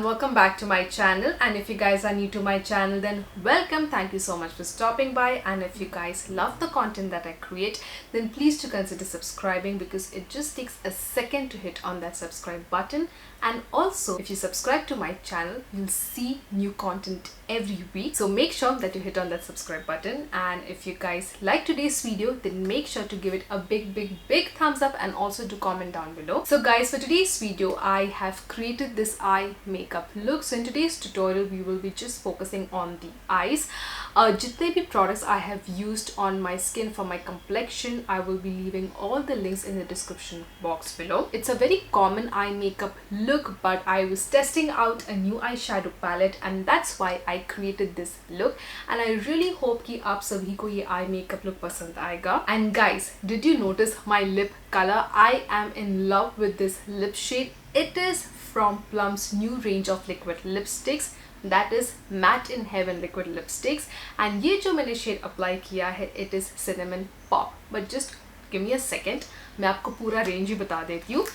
welcome back to my channel. And if you guys are new to my channel, then welcome. Thank you so much for stopping by. And if you guys love the content that I create, then please do consider subscribing, because it just takes a second to hit on that subscribe button. And also, if you subscribe to my channel, you'll see new content every week, so make sure that you hit on that subscribe button. And if you guys like today's video, then make sure to give it a big thumbs up, and also do comment down below. So guys, for today's video I have created this eye makeup look. So in today's tutorial we will be just focusing on the eyes. Jitne bhi products I have used on my skin for my complexion, I will be leaving all the links in the description box below. It's a very common eye makeup look, but I was testing out a new eyeshadow palette, and that's why I created this look. And I really hope कि आप सभी को ये eye makeup look पसंद आएगा. And guys, did you notice my lip color? I am in love with this lip shade. It is from Plum's new range of liquid lipsticks, that is Matte in Heaven liquid lipsticks. And ये जो मैंने shade apply किया है, it is Cinnamon Pop. But just give me a second, मैं आपको पूरा range ही बता देती हूँ.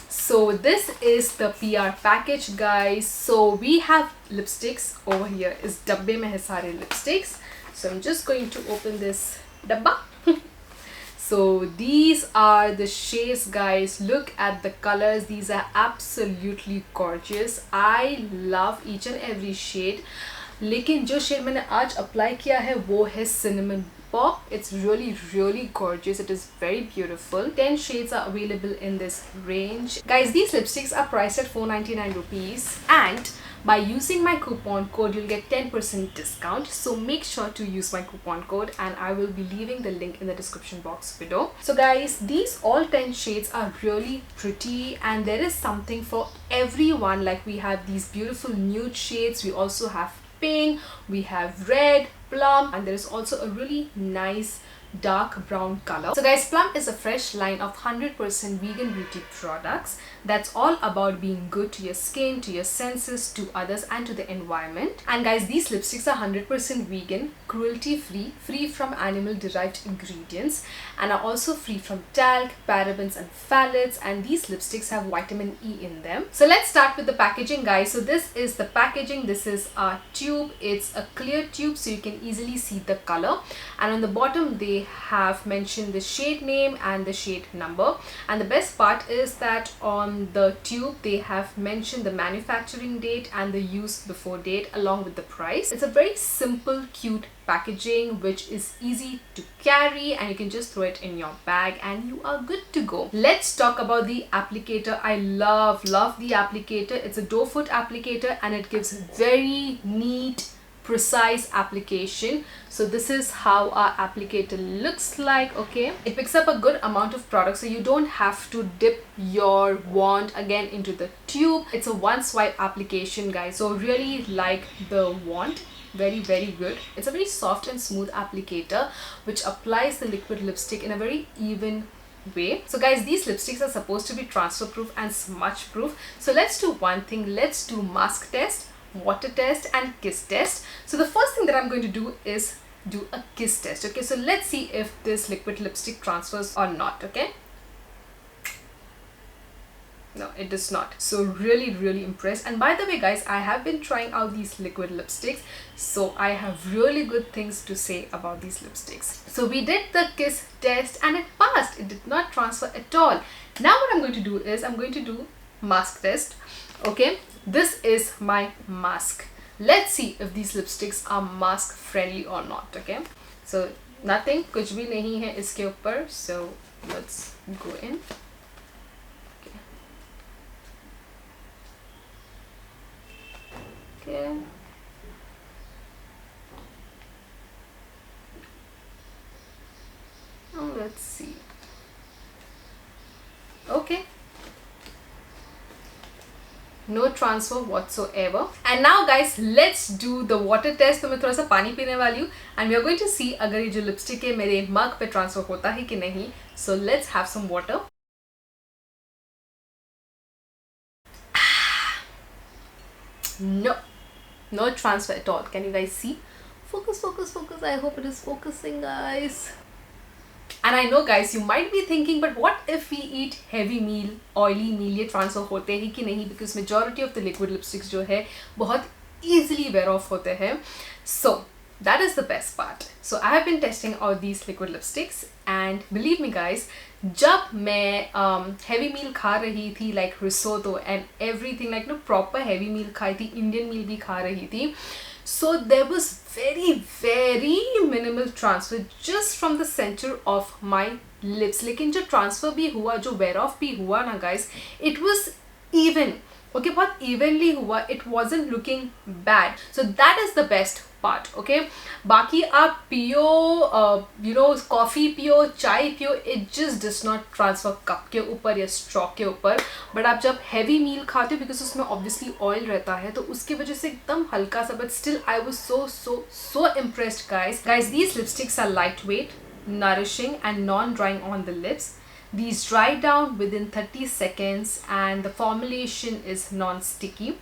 So this is the PR package, guys. So we have lipsticks over here. इस डब्बे में है सारे lipsticks. So I'm just going to open this डब्बा. So these are the shades, guys. Look at the colors. These are absolutely gorgeous. I love each and every shade. लेकिन जो shade मैंने आज apply किया है वो है Cinnamon Pop. It's really gorgeous. It is very beautiful. 10 shades are available in this range. Guys, these lipsticks are priced at 499 rupees, and by using my coupon code you'll get 10% discount. So make sure to use my coupon code, and I will be leaving the link in the description box below. So guys, these all 10 shades are really pretty, and there is something for everyone. Like, we have these beautiful nude shades, we also have pink, we have red, plum, and there is also a really nice dark brown color. So guys, Plum is a fresh line of 100% vegan beauty products that's all about being good to your skin, to your senses, to others, and to the environment. And guys, these lipsticks are 100% vegan, cruelty free, free from animal derived ingredients, and are also free from talc, parabens, and phthalates. And these lipsticks have vitamin E in them. So let's start with the packaging, guys. So this is the packaging. This is a tube. It's a clear tube, so you can easily see the color, and on the bottom they have mentioned the shade name and the shade number. And the best part is that on the tube they have mentioned the manufacturing date and the use before date along with the price. It's a very simple, cute packaging which is easy to carry, and you can just throw it in your bag and you are good to go. Let's talk about the applicator. I love the applicator. It's a doe foot applicator, and it gives very neat, precise application. So this is how our applicator looks like. Okay, it picks up a good amount of product, so you don't have to dip your wand again into the tube. It's a one swipe application, guys. So really like the wand, very good. It's a very soft and smooth applicator which applies the liquid lipstick in a very even way. So guys, these lipsticks are supposed to be transfer proof and smudge proof. So let's do one thing. Let's do mask test, water test, and kiss test. So the first thing that I'm going to do is do a kiss test. Okay, so let's see if this liquid lipstick transfers or not. Okay, no, it does not. So really impressed. And by the way, guys, I have been trying out these liquid lipsticks, so I have really good things to say about these lipsticks. So we did the kiss test and it passed. It did not transfer at all. Now what I'm going to do is I'm going to do mask test. Okay, this is my mask. Let's see if these lipsticks are mask friendly or not. Okay, so nothing, कुछ भी नहीं है इसके ऊपर. So let's go in. Okay. Now let's see. Okay, no transfer whatsoever. And now guys, let's do the water test. तो मैं थोड़ा सा पानी पीने वाली हूँ, and we are going to see अगर ये जो लिपस्टिक है मेरे मग पे ट्रांसफर होता है कि नहीं. So let's have some water. No transfer at all. Can you guys see? Focus. I hope it is focusing, guys. And I know guys, you might be thinking, but what if we eat heavy meal, oily meal, ये transfer होते हैं कि नहीं? Because majority of the liquid lipsticks जो है बहुत easily wear off होते हैं. So that is the best part. So I have been testing out these liquid lipsticks, and believe me guys, जब मैं heavy meal खा रही थी, like risotto and everything, like no proper heavy meal खाई थी, Indian meal भी खा रही थी, so there was very minimal transfer just from the center of my lips. लेकिन जो transfer भी हुआ, जो wear off भी हुआ ना guys, it was even. Okay, बहुत evenly हुआ. It wasn't looking bad. So that is the best part. Okay, बाकी आप पियो, you know, coffee पियो, चाय पियो, it just does not transfer cup के ऊपर या straw के ऊपर. But आप जब heavy meal खाते हो, because उसमें obviously oil रहता है, तो उसकी वजह से एकदम हल्का सा. But still I was so impressed guys. Guys, these lipsticks are lightweight, nourishing and non-drying on the lips. These dry down within 30 seconds and the formulation is non-sticky.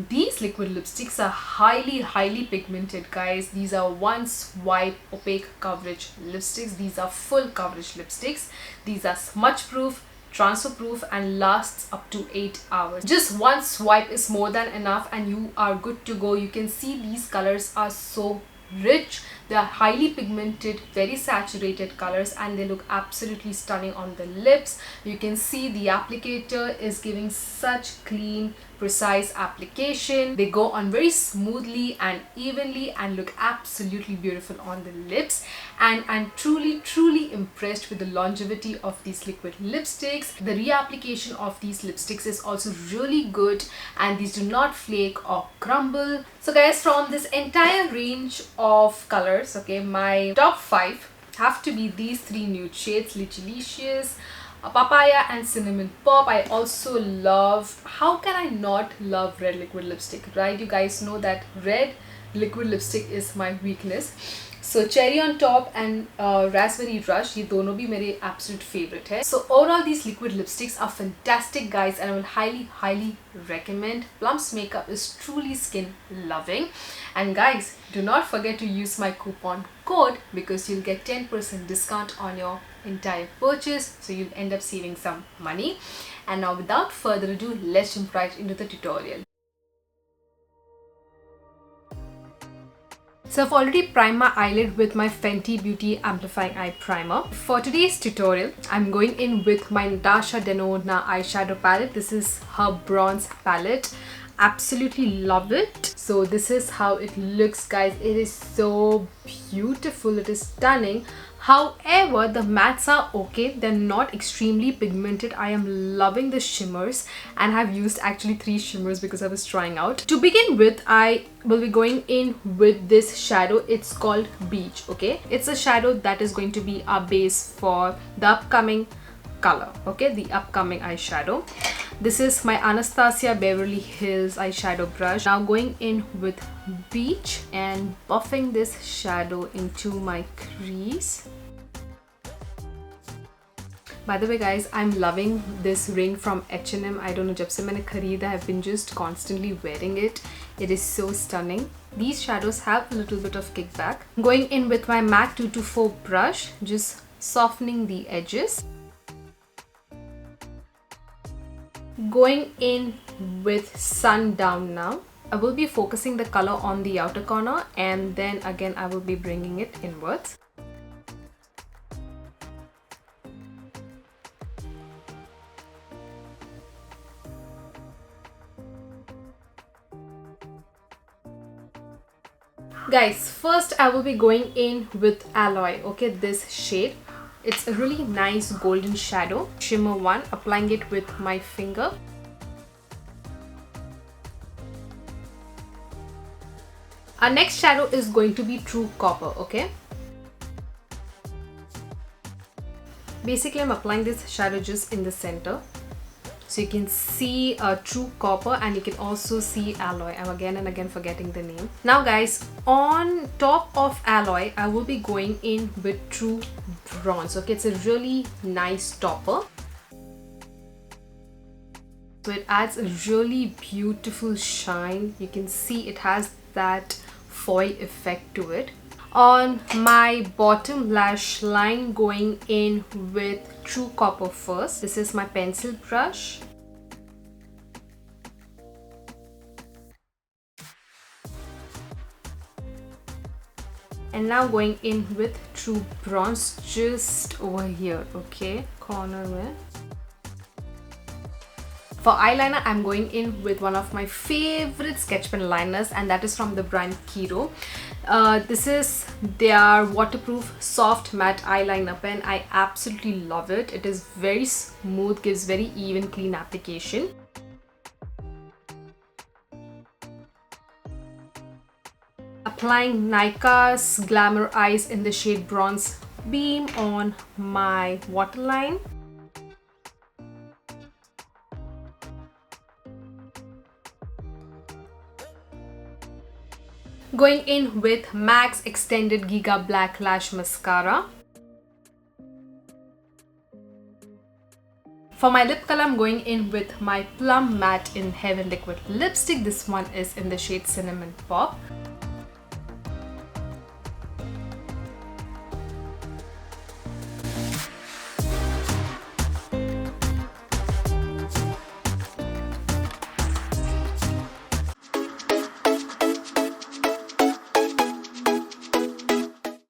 These liquid lipsticks are highly pigmented guys. These are one swipe opaque coverage lipsticks. These are full coverage lipsticks. These are smudge proof, transfer proof and lasts up to 8 hours. Just one swipe is more than enough and you are good to go. You can see these colors are so rich. They are highly pigmented, very saturated colors, and they look absolutely stunning on the lips. You can see the applicator is giving such clean, precise application. They go on very smoothly and evenly and look absolutely beautiful on the lips. And I'm truly impressed with the longevity of these liquid lipsticks. The reapplication of these lipsticks is also really good, and these do not flake or crumble. So guys, from this entire range of colors, okay, my top 5 have to be these 3 nude shades: Lychilicious, Papaya and Cinnamon Pop. I also love, how can I not love red liquid lipstick, right? You guys know that red liquid lipstick is my weakness. So Cherry on Top and Raspberry Rush, ये दोनों भी मेरे absolute favorite है. So overall these liquid lipsticks are fantastic guys, and I will highly recommend. Plum's makeup is truly skin loving. And guys, do not forget to use my coupon code because you'll get 10% discount on your entire purchase, so you'll end up saving some money. And now without further ado, let's jump right into the tutorial. So I've already primed my eyelid with my Fenty Beauty Amplifying Eye Primer. For today's tutorial, I'm going in with my Natasha Denona eyeshadow palette. This is her bronze palette. Absolutely love it. So this is how it looks guys. It is so beautiful. It is stunning. However, the mattes are okay. They're not extremely pigmented. I am loving the shimmers, and I've used actually 3 shimmers because I was trying out. To begin with, I will be going in with this shadow. It's called Beach, okay? It's a shadow that is going to be our base for the upcoming color, okay? The upcoming eyeshadow. This is my Anastasia Beverly Hills eyeshadow brush. Now going in with Beach and buffing this shadow into my crease. By the way guys, I'm loving this ring from H&M. I don't know, jab se maine kharida, I've been just constantly wearing it. It is so stunning. These shadows have a little bit of kickback. Going in with my MAC 224 brush, just softening the edges. Going in with Sundown now. I will be focusing the color on the outer corner, and then again I will be bringing it inwards. Guys, first I will be going in with Alloy, okay, this shade. It's a really nice golden shadow. Shimmer 1, applying it with my finger. Our next shadow is going to be True Copper, okay? Basically, I'm applying this shadow just in the center. So you can see True Copper, and you can also see Alloy. I'm again and again forgetting the name. Now guys, on top of Alloy, I will be going in with True Bronze. Okay, it's a really nice topper. So it adds a really beautiful shine. You can see it has that foil effect to it. On my bottom lash line, going in with True Copper first. This is my pencil brush. And now going in with True Bronze just over here, okay, corner में. For eyeliner, I'm going in with one of my favorite sketch pen liners, and that is from the brand Kiro. This is their waterproof soft matte eyeliner pen. I absolutely love it. It is very smooth, gives very even clean application. Applying Nika's Glamour Eyes in the shade Bronze Beam on my waterline. Going in with MAC's Extended Giga Black Lash Mascara. For my lip color, I'm going in with my Plum Matte in Heaven Liquid Lipstick. This one is in the shade Cinnamon Pop.